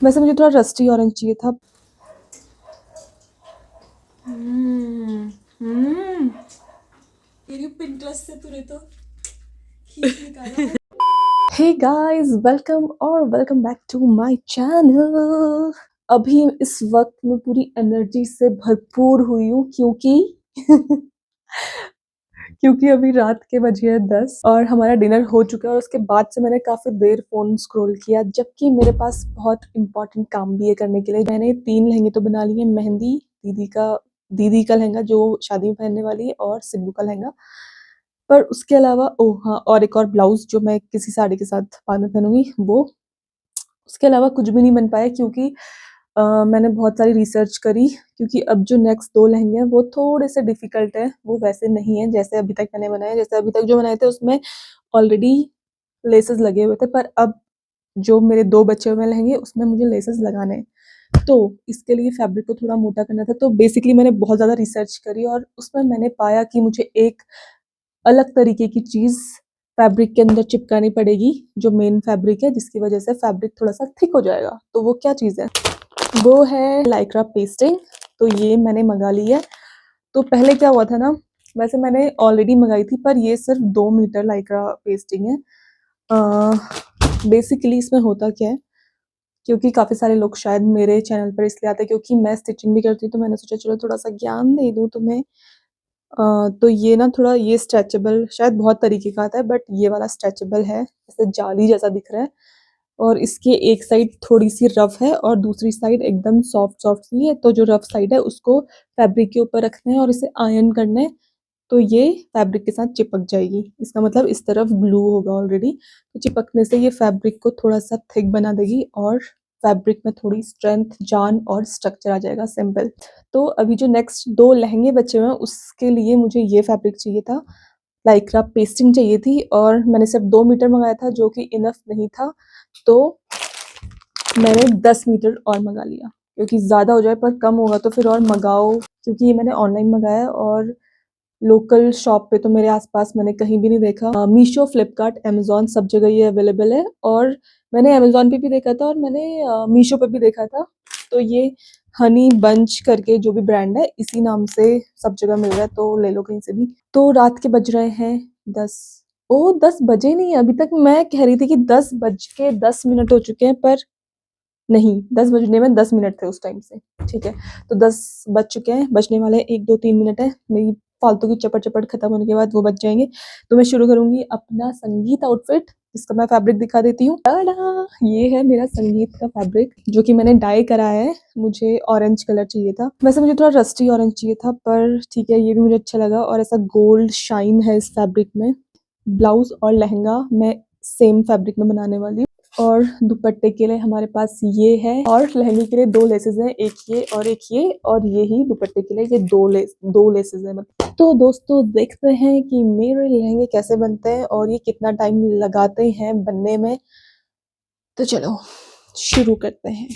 वैसे मुझे थोड़ा रस्टी ऑरेंज चाहिए था। तेरी पिंटरेस्ट से तूने तो खींच निकाला। Hey guys, welcome back to my channel. अभी इस वक्त मैं पूरी एनर्जी से भरपूर हुई हूँ क्योंकि क्योंकि अभी रात के बजे हैं 10 और हमारा डिनर हो चुका है और उसके बाद से मैंने काफ़ी देर फ़ोन स्क्रॉल किया, जबकि मेरे पास बहुत इम्पोर्टेंट काम भी है करने के लिए। मैंने 3 लहंगे तो बना लिए, मेहंदी, दीदी का लहंगा जो शादी में पहनने वाली है और सिब्बू का लहंगा। पर उसके अलावा ओह हाँ, और एक और ब्लाउज़ जो मैं किसी साड़ी के साथ बाद में पहनूँगी वो। उसके अलावा कुछ भी नहीं बन पाया क्योंकि मैंने बहुत सारी रिसर्च करी, क्योंकि अब जो नेक्स्ट 2 लहंगे हैं वो थोड़े से डिफ़िकल्ट हैं, वो वैसे नहीं हैं जैसे अभी तक मैंने बनाए। जैसे अभी तक जो बनाए थे उसमें ऑलरेडी लेसेस लगे हुए थे, पर अब जो मेरे 2 बचे हुए लहंगे उसमें मुझे लेसेस लगाने हैं। तो इसके लिए फैब्रिक को थोड़ा मोटा करना था, तो बेसिकली मैंने बहुत ज़्यादा रिसर्च करी और उसमें मैंने पाया कि मुझे एक अलग तरीके की चीज़ फैब्रिक के अंदर चिपकानी पड़ेगी, जो मेन फैब्रिक है, जिसकी वजह से फैब्रिक थोड़ा-सा थिक हो जाएगा। तो वो क्या चीज़ है? वो है लाइक्रा पेस्टिंग। तो ये मैंने मँगा ली है। तो पहले क्या हुआ था ना, वैसे मैंने ऑलरेडी मँगाई थी, पर ये सिर्फ़ 2 मीटर लाइक्रा पेस्टिंग है। बेसिकली इसमें होता क्या है, क्योंकि काफ़ी सारे लोग शायद मेरे चैनल पर इसलिए आते हैं क्योंकि मैं स्टिचिंग भी करती हूँ, तो मैंने सोचा चलो थोड़ा-सा ज्ञान दे दूँ तुम्हें। तो ये ना थोड़ा ये स्ट्रेचेबल शायद बहुत तरीके का आता है, बट ये वाला स्ट्रेचेबल है, जैसे जाली जैसा दिख रहा है और इसकी एक साइड थोड़ी-सी रफ़ है और दूसरी साइड एकदम सॉफ्ट-सॉफ्ट सी है। तो जो रफ़ साइड है उसको फैब्रिक के ऊपर रखना है और इसे आयरन करना है, तो ये फैब्रिक के साथ चिपक जाएगी। इसका मतलब इस तरफ ग्लू होगा ऑलरेडी, तो चिपकने से ये फैब्रिक को थोड़ा-सा थिक बना देगी और फैब्रिक में थोड़ी स्ट्रेंथ, जान और स्ट्रक्चर आ जाएगा, सिंपल। तो अभी जो नेक्स्ट 2 लहंगे बचे हुए हैं उसके लिए मुझे ये फैब्रिक चाहिए था, लाइक्रा पेस्टिंग चाहिए थी और मैंने सिर्फ 2 मीटर मँगाया था जो कि इनफ नहीं था, तो मैंने 10 मीटर और मँगा लिया, क्योंकि ज़्यादा हो जाए पर कम होगा तो फिर और मँगाओ, क्योंकि ये मैंने ऑनलाइन मँगाया है और लोकल शॉप पे तो मेरे आस-पास मैंने कहीं भी नहीं देखा। मीशो, फ्लिपकार्ट, अमेज़न सब जगह ये अवेलेबल है और मैंने अमेज़न पे भी देखा था और मैंने मीशो पे भी देखा था। तो ये हनी बंच करके जो भी ब्रांड है, इसी नाम से सब जगह मिल रहा है, तो ले लो कहीं से भी। तो रात के बज रहे हैं 10। ओह! 10 बजे नहीं, अभी तक मैं कह रही थी कि 10 बज के 10 मिनट हो चुके हैं, पर नहीं, 10 बजने में 10 मिनट थे उस टाइम से, ठीक है। तो 10 बज चुके हैं, बजने वाले हैं 1, 2, 3 मिनट है। मेरी फालतू की चपड़-चपड़ खत्म होने के बाद वो बज जाएँगे। तो मैं शुरू करूँगी अपना संगीत आउटफिट, जिसका मैं फैब्रिक दिखा देती हूँ। टाडा! ये है मेरा संगीत का फैब्रिक, जो कि मैंने डाई कराया है। मुझे ऑरेंज कलर चाहिए था। वैसे मुझे थोड़ा रस्टी ऑरेंज चाहिए था, पर ठीक है, ये भी मुझे अच्छा लगा और ऐसा गोल्ड शाइन है इस फैब्रिक में। ब्लाउज़ और लहंगा मैं सेम फैब्रिक में बनाने वाली हूँ। और दुपट्टे के लिए हमारे पास ये है और लहंगे के लिए 2 लेसेस हैं, एक ये और एक ये, और ये ही दुपट्टे के लिए ये 2 लेसेस हैं मतलब। तो दोस्तों देखते हैं कि मेरे लहंगे कैसे बनते हैं और ये कितना टाइम लगाते हैं बनने में। तो चलो शुरू करते हैं।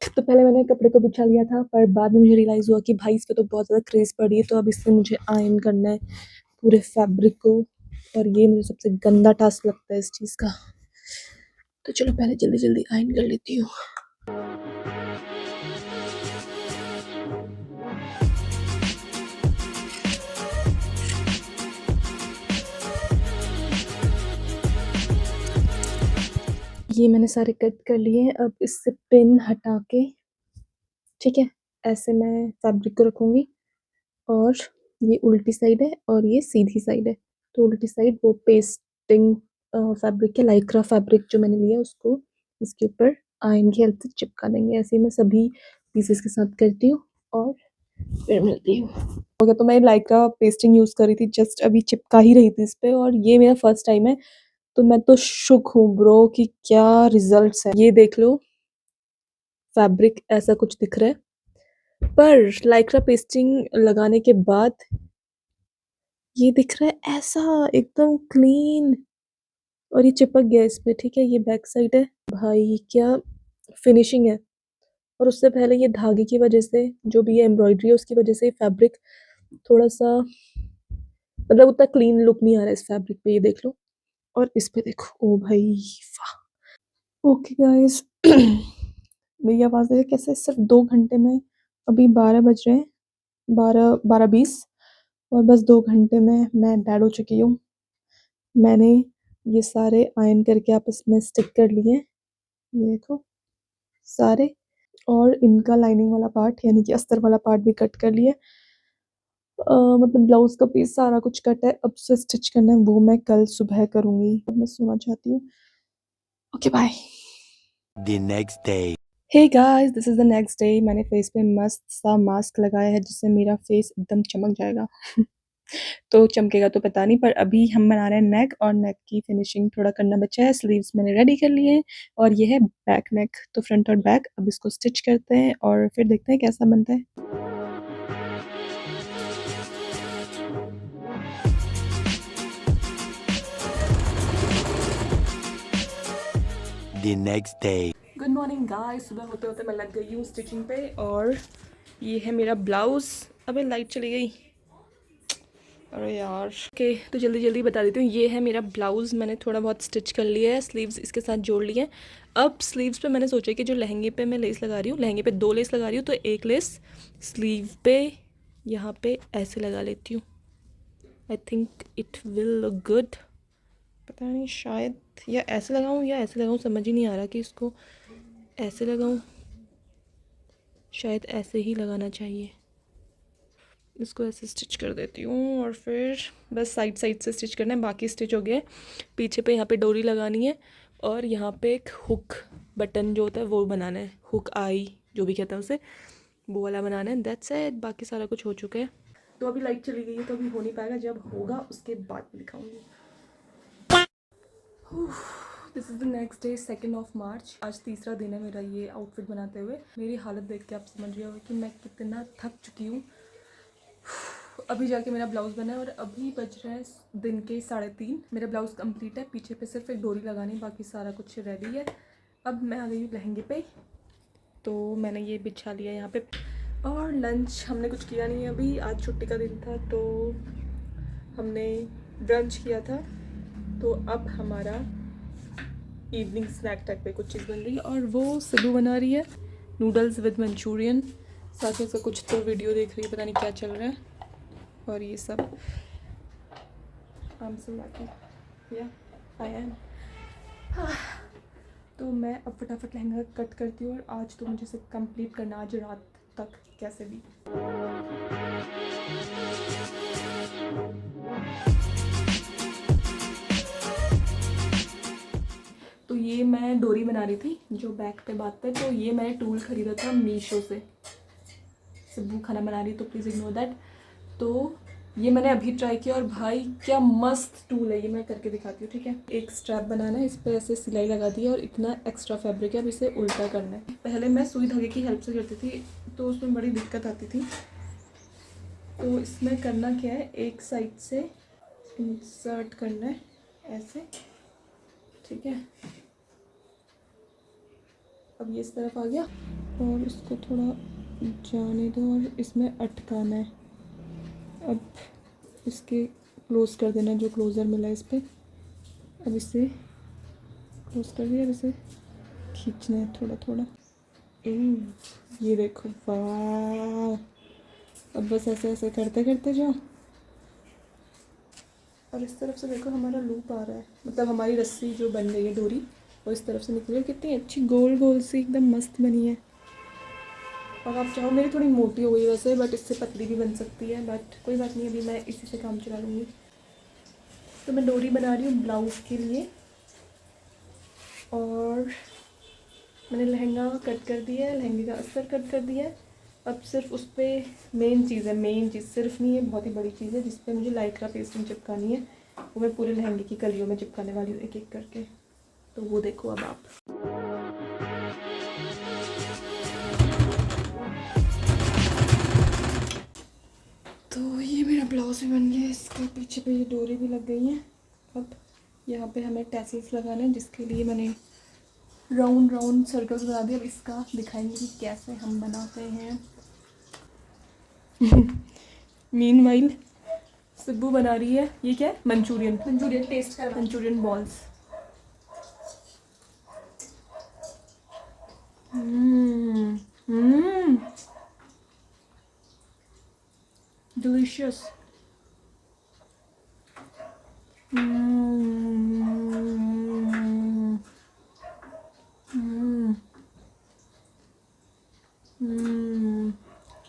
तो पहले मैंने कपड़े को बिछा लिया था, पर बाद में मुझे रियलाइज़ हुआ कि भाई इस पे तो बहुत ज़्यादा क्रेज़ पड़ी है, तो अब इससे मुझे आयरन करना है पूरे फैब्रिक को और ये मुझे सबसे गंदा टास्क लगता है इस चीज़ का। तो चलो पहले जल्दी-जल्दी आयरन कर लेती हूँ। ये मैंने सारे कट कर लिए हैं, अब इससे पिन हटा के, ठीक है, ऐसे मैं फैब्रिक को रखूँगी और ये उल्टी साइड है और ये सीधी साइड है। तो उल्टी साइड वो पेस्टिंग फैब्रिक है, लाइक्रा फैब्रिक जो मैंने लिया उसको इसके ऊपर आयरन की हेल्प से चिपका देंगे। ऐसे ही मैं सभी पीसेस के साथ करती हूँ और फिर मिलती हूँ। हो गया, तो मैं लाइक्रा पेस्टिंग यूज़ कर रही थी, जस्ट अभी चिपका ही रही थी इस पे और ये मेरा फर्स्ट टाइम है, तो मैं तो शुक हूँ ब्रो कि क्या रिजल्ट्स हैं। ये देख लो, फैब्रिक ऐसा कुछ दिख रहा है, पर लाइक्रा पेस्टिंग लगाने के बाद ये दिख रहा है ऐसा एकदम क्लीन और ये चिपक गया इस पे, ठीक है। ये बैक साइड है, भाई क्या फिनिशिंग है। और उससे पहले ये धागे की वजह से, जो भी ये एम्ब्रॉयडरी है उसकी वजह से फैब्रिक थोड़ा सा, मतलब उतना क्लीन लुक नहीं आ रहा है इस फैब्रिक पे, ये देख लो। और इस पे देखो, ओ भाई वाह! ओके गाइस, मेरी आवाज़ देखो कैसे सिर्फ 2 घंटे में, अभी 12 बज रहे हैं, 12:20 और बस 2 घंटे में मैं डेड हो चुकी हूँ। मैंने ये सारे आयरन करके आपस में स्टिक कर लिए हैं, ये देखो सारे, और इनका लाइनिंग वाला पार्ट यानी कि अस्तर वाला पार्ट भी कट कर लिया है। मतलब ब्लाउज़ का पीस सारा कुछ कट है, अब उसे स्टिच करना है, वो मैं कल सुबह करूँगी। अब मैं सोना चाहती हूँ। Okay bye. The next day. Hey guys, this is the next day. मैंने फेस पे मस्त सा मास्क लगाया है जिससे मेरा फेस एकदम चमक जाएगा। तो चमकेगा तो पता नहीं, पर अभी हम बना रहे हैं नेक, और नेक की फिनिशिंग थोड़ा करना बचा है। स्लीव्स मैंने रेडी कर लिए हैं और ये है बैक नेक, तो फ्रंट और बैक। अब इसको स्टिच करते हैं और फिर देखते हैं कैसा बनता है। The next day. Good morning guys, सुबह होते होते मैं लग गई हूँ स्टिचिंग पे, और ये है मेरा ब्लाउज़। अबे लाइट चली गई, अरे यार। ओके, तो जल्दी जल्दी बता देती हूँ। ये है मेरा ब्लाउज़, मैंने थोड़ा बहुत स्टिच कर लिया है, स्लीव्स इसके साथ जोड़ लिए हैं। अब स्लीव्स पे मैंने सोचा कि जो लहंगे पे मैं लेस लगा रही हूँ, लहंगे पे 2 लेस लगा रही हूँ, तो एक लेस स्लीव पे यहाँ पे ऐसे लगा लेती हूँ। I think it will look good. पता नहीं, शायद या ऐसे लगाऊँ या ऐसे लगाऊँ, समझ ही नहीं आ रहा कि इसको ऐसे लगाऊँ, शायद ऐसे ही लगाना चाहिए। इसको ऐसे स्टिच कर देती हूँ और फिर बस साइड साइड से स्टिच करना है, बाकी स्टिच हो गया है। पीछे पे यहाँ पे डोरी लगानी है और यहाँ पे एक हुक बटन जो होता है वो बनाना है, हुक आई जो भी कहते हैं उसे, वो वाला बनाना है। दैट्स इट, बाकी सारा कुछ हो चुका है। तो अभी लाइट चली गई है तो अभी हो नहीं पाएगा, जब होगा उसके बाद दिखाऊंगी। This is the next day, 2 मार्च। आज तीसरा दिन है मेरा ये आउटफिट बनाते हुए। मेरी हालत देख के आप समझ रहे हो कि मैं कितना थक चुकी हूँ। अभी जाके मेरा ब्लाउज़ बना है और अभी बज रहे हैं दिन के 3:30। मेरा ब्लाउज़ कंप्लीट है, पीछे पे सिर्फ एक डोरी लगानी, बाकी सारा कुछ रेडी है। अब मैं आ गई हूँ लहंगे पे, तो मैंने ये बिछा लिया यहाँ पे। और लंच हमने कुछ किया नहीं है अभी, आज छुट्टी का दिन था तो हमने ब्रंच किया था। तो अब हमारा इवनिंग स्नैक टाइप पे कुछ चीज़ बन रही है, और वो सिद्धू बना रही है नूडल्स विद मंचूरियन। साथ में कुछ तो वीडियो देख रही है, पता नहीं क्या चल रहा है। और ये सब I'm so lucky. Yeah, I am. तो मैं अब फटाफट लहंगा कट करती हूँ, और आज तो मुझे इसे कंप्लीट करना, आज रात तक कैसे भी। तो ये मैं डोरी बना रही थी जो बैक पे बात पे, तो ये मैंने टूल ख़रीदा था मीशो से। सिब्बू खाना बना रही तो प्लीज़ इग्नोर दैट। तो ये मैंने अभी ट्राई किया और भाई क्या मस्त टूल है, ये मैं करके दिखाती हूँ, ठीक है। एक स्ट्रैप बनाना है, इस पर ऐसे सिलाई लगा दी है और इतना एक्स्ट्रा फैब्रिक है, अब इसे उल्टा करना है। पहले मैं सुई धागे की हेल्प से करती थी तो उसमें बड़ी दिक्कत आती थी। तो इसमें करना क्या है, एक साइड से इंसर्ट करना है ऐसे, ठीक है। अब ये इस तरफ आ गया और इसको थोड़ा जाने दो और इसमें अटकाना है। अब इसके क्लोज़ कर देना, जो क्लोज़र मिला है इस पर। अब इसे क्लोज़ कर दिया, अब इसे खींचना है थोड़ा थोड़ा। ये देखो, वाह। अब बस ऐसे ऐसे करते करते जाओ, और इस तरफ से देखो हमारा लूप आ रहा है, मतलब हमारी रस्सी जो बन गई है डोरी वो इस तरफ से निकली है। कितनी अच्छी गोल गोल सी एकदम मस्त बनी है। और आप चाहो, मेरी थोड़ी मोटी हो गई वैसे, बट इससे पतली भी बन सकती है, बट कोई बात नहीं, अभी मैं इसी से काम चला लूँगी। तो मैं डोरी बना रही हूँ ब्लाउज़ के लिए, और मैंने लहंगा कट कर दिया है, लहंगे का अस्तर कट कर दिया है। अब सिर्फ उस पर मेन चीज़ है, मेन चीज़ सिर्फ नहीं है, बहुत ही बड़ी चीज़ है जिस पे मुझे लाइक्रा पेस्टिंग चिपकानी है। वो मैं पूरे लहंगे की कलियों में चिपकाने वाली हूँ एक एक करके, तो वो देखो अब आप। तो ये मेरा ब्लाउज भी बन गया है, इसके पीछे पे ये डोरी भी लग गई है। अब यहाँ पे हमें टैसल्स लगाना है, जिसके लिए मैंने राउंड राउंड सर्कल्स बना दिए। अब इसका दिखाएंगे कि कैसे हम बनाते हैं। मीनवाइल सिब्बू बना रही है, ये क्या है? मंचूरियन टेस्ट करवा मंचूरियन बॉल्स। डिलीशियस।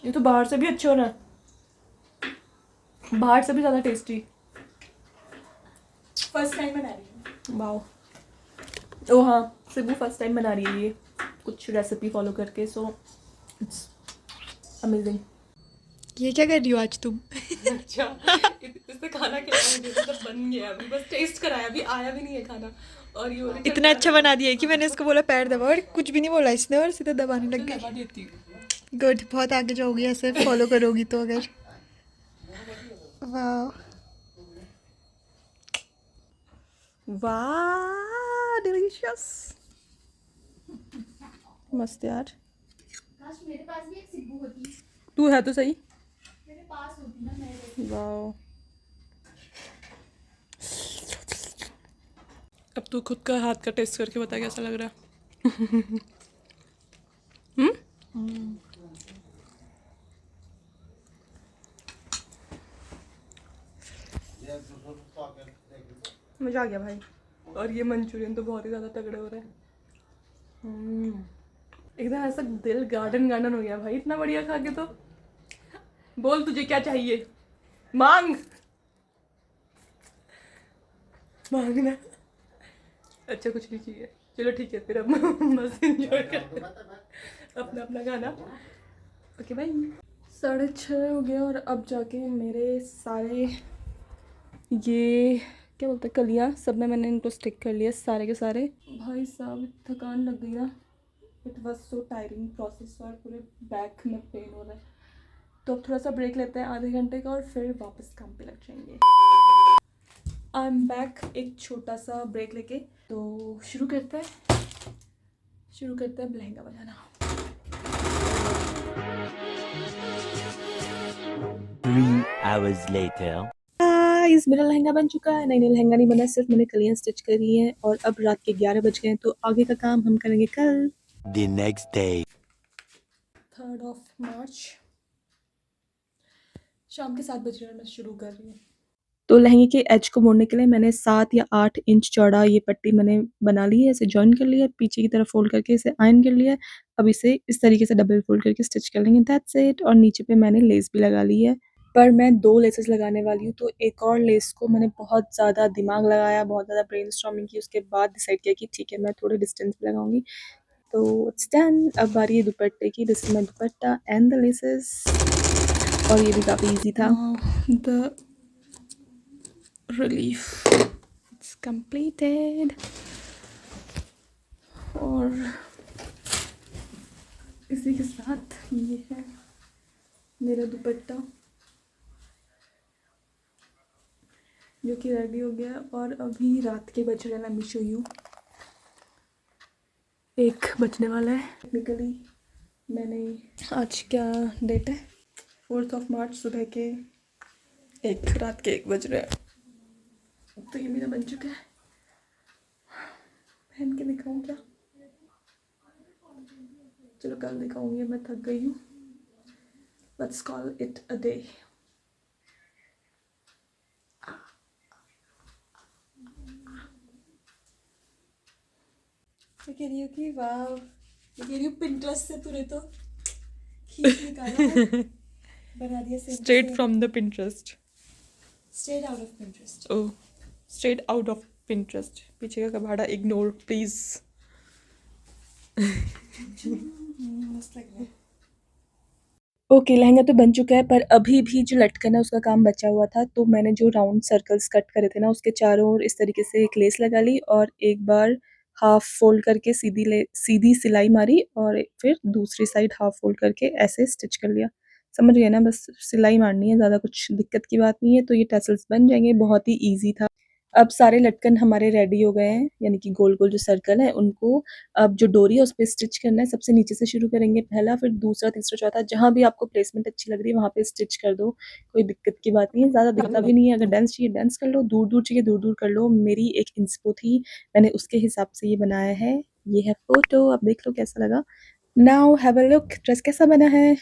ये तो बाहर से भी अच्छा हो रहा है, बाहर से भी ज़्यादा टेस्टी। फर्स्ट टाइम बना रही हूँ। वाओ। ओ हाँ, सिब्बू फर्स्ट टाइम बना रही है ये कुछ रेसिपी फॉलो करके, सो इट्स अमेजिंग। ये क्या कर रही हो आज तुम? अच्छा, इससे खाना खिलाया मुझे, मतलब बन गया, अभी बस टेस्ट कराया, अभी आया भी नहीं है खाना। और ये बोले इतना अच्छा बना दिया है कि मैंने इसको बोला पैर दबा और कुछ भी नहीं बोला इसने और सीधे दबाने लग गई। दबा देती हूँ। गुड, बहुत आगे जाओगी ऐसे फॉलो करोगी तो अगर। वाह वाह, डिलीशियस, मस्त यार। काश मेरे पास भी एक सिब्बू होती, तू है तो सही। मेरे पास होती ना मैं। वाओ। अब तू खुद का हाथ का टेस्ट करके बता कैसा लग रहा है। मजा आ गया भाई। और ये मंचूरियन तो बहुत ही ज़्यादा तगड़े हो रहे हैं। एकदम ऐसा दिल गार्डन गार्डन हो गया भाई, इतना बढ़िया खा के। तो बोल तुझे क्या चाहिए, मांग मांगना। अच्छा कुछ नहीं चाहिए, चलो ठीक है फिर अब मस्त एंजॉय करते हैं अपना अपना गाना। ओके भाई। 6:30 हो गया और अब जाके मेरे सारे ये क्या बोलते हैं कलियाँ, सब में मैंने इनको स्टिक कर लिया सारे के सारे। भाई साहब थकान लग गई ना, it was so tiring process और पूरे बैक में पेन हो रहा है। तो अब थोड़ा सा ब्रेक लेते हैं आधे घंटे का और फिर वापस काम पे लग जाएंगे। आई एम बैक एक छोटा सा ब्रेक लेके। तो शुरू करते हैं लहंगा बनाना। 3 hours later. गाइस मेरा लहंगा बन चुका है। नहीं लहंगा नहीं बना, सिर्फ मैंने कलियाँ स्टिच करी हैं। और अब रात के 11 बज गए हैं, तो आगे का काम हम करेंगे कल। The next day. 3 मार्च शाम के 7 बज रहे हैं, मैं शुरू कर रही हूँ। तो लहंगे के एज को मोड़ने के लिए मैंने 7 या 8 इंच चौड़ा ये पट्टी मैंने बना ली है, इसे जॉइन कर लिया है, पीछे की तरफ फोल्ड करके इसे आयरन कर लिया है। अब इसे इस तरीके से डबल फोल्ड करके स्टिच कर लेंगे, दैट्स इट। और नीचे पे मैंने लेस भी लगा ली है, पर मैं 2 लेसेस लगाने वाली हूँ। तो एक और लेस को मैंने बहुत ज़्यादा दिमाग लगाया, बहुत ज़्यादा ब्रेनस्टॉर्मिंग की, उसके बाद डिसाइड किया कि ठीक है मैं थोड़े डिस्टेंस पे लगाऊंगी। तो इट्स डन। अब बारी है दुपट्टे की, this is my dupatta and the laces. और ये भी काफ़ी इजी था। The relief it's completed. और इसी के साथ ये है मेरा दुपट्टा जो कि रेडी हो गया। और अभी रात के बज रहे हैं, लेट मी शो यू, 1 बजने वाला है। टेक्निकली मैंने आज क्या डेट है, 4 मार्च, सुबह के 1 रात के 1 बज रहे हैं। तो ये मेरा बन चुका है, पहन के दिखाऊँ क्या? चलो कल दिखाऊंगी, मैं थक गई हूँ। Let's call it a day. मैं कह रही हूँ कि वाह, मैं कह रही हूँ पिंटरेस्ट से तूने तो खींच निकाला और बना दिया straight from the Pinterest. Straight out of Pinterest. Oh, straight out of Pinterest. पीछे का कबाड़ा इग्नोर प्लीज। मस्त लग रहा है। ओके लहंगा तो बन चुका है, पर अभी भी जो लटकन है उसका काम बचा हुआ था। तो मैंने जो राउंड सर्कल्स कट करे थे ना, उसके चारों ओर इस तरीके से एक लेस लगा ली और एक बार हाफ फोल्ड करके सीधी सिलाई मारी और फिर दूसरी साइड हाफ फोल्ड करके ऐसे स्टिच कर लिया। समझ गए ना, बस सिलाई मारनी है, ज़्यादा कुछ दिक्कत की बात नहीं है। तो ये टैसल्स बन जाएंगे, बहुत ही ईजी था। अब सारे लटकन हमारे रेडी हो गए हैं, यानी कि गोल-गोल जो सर्कल है उनको अब जो डोरी है उस पे स्टिच करना है। सबसे नीचे से शुरू करेंगे पहला, फिर दूसरा, तीसरा, चौथा, जहाँ भी आपको प्लेसमेंट अच्छी लग रही है वहाँ पे स्टिच कर दो, कोई दिक्कत की बात नहीं है, ज़्यादा दिखता भी नहीं है। अगर डेंस चाहिए डेंस कर लो, दूर-दूर चाहिए दूर-दूर कर लो। मेरी एक इंस्पो थी, मैंने उसके हिसाब से ये बनाया है। ये है फ़ोटो, अब देख लो कैसा लगा। Now have a look, dress कैसा बना है?